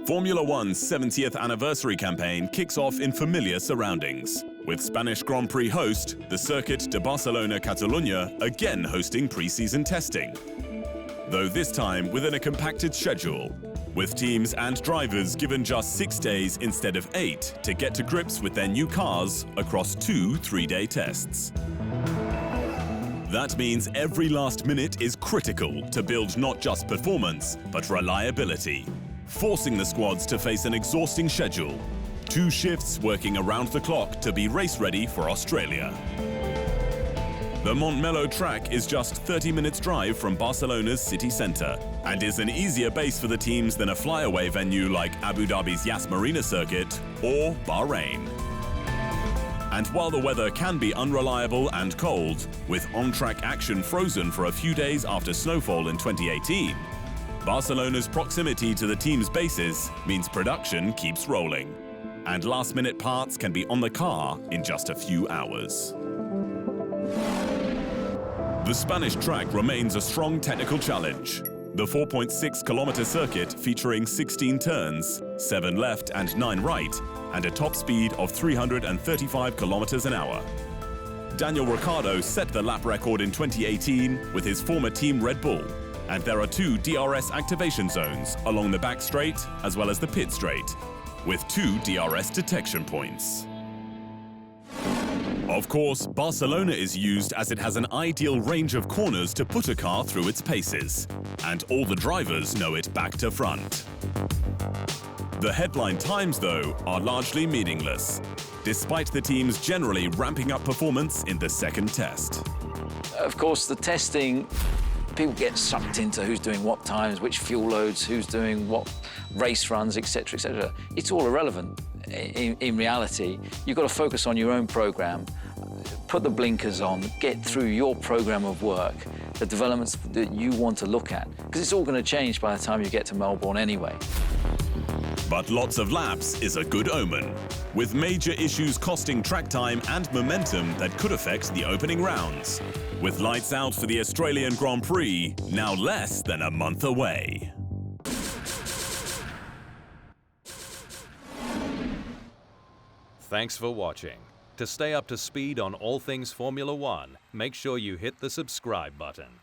Formula One's 70th anniversary campaign kicks off in familiar surroundings, with Spanish Grand Prix host, the Circuit de Barcelona-Catalunya, again hosting pre-season testing. Though this time within a compacted schedule, with teams and drivers given just 6 days instead of 8 to get to grips with their new cars across 2 3-day tests. That means every last minute is critical to build not just performance, but reliability, forcing the squads to face an exhausting schedule. 2 shifts working around the clock to be race-ready for Australia. The Montmeló track is just 30 minutes drive from Barcelona's city centre and is an easier base for the teams than a flyaway venue like Abu Dhabi's Yas Marina circuit or Bahrain. And while the weather can be unreliable and cold, with on-track action frozen for a few days after snowfall in 2018, Barcelona's proximity to the team's bases means production keeps rolling, and last-minute parts can be on the car in just a few hours. The Spanish track remains a strong technical challenge. The 4.6-kilometer circuit featuring 16 turns, 7 left and 9 right, and a top speed of 335 kilometers an hour. Daniel Ricciardo set the lap record in 2018 with his former team Red Bull, and there are 2 DRS activation zones along the back straight as well as the pit straight, with 2 DRS detection points. Of course, Barcelona is used as it has an ideal range of corners to put a car through its paces, and all the drivers know it back to front. The headline times, though, are largely meaningless, despite the teams generally ramping up performance in the second test. Of course, the testing, people get sucked into who's doing what times, which fuel loads, who's doing what race runs, etc., etc. It's all irrelevant. In reality, you've got to focus on your own program, put the blinkers on, get through your program of work, the developments that you want to look at, because it's all going to change by the time you get to Melbourne anyway. But lots of laps is a good omen, with major issues costing track time and momentum that could affect the opening rounds, with lights out for the Australian Grand Prix now less than a month away. Thanks for watching. To stay up to speed on all things Formula One, make sure you hit the subscribe button.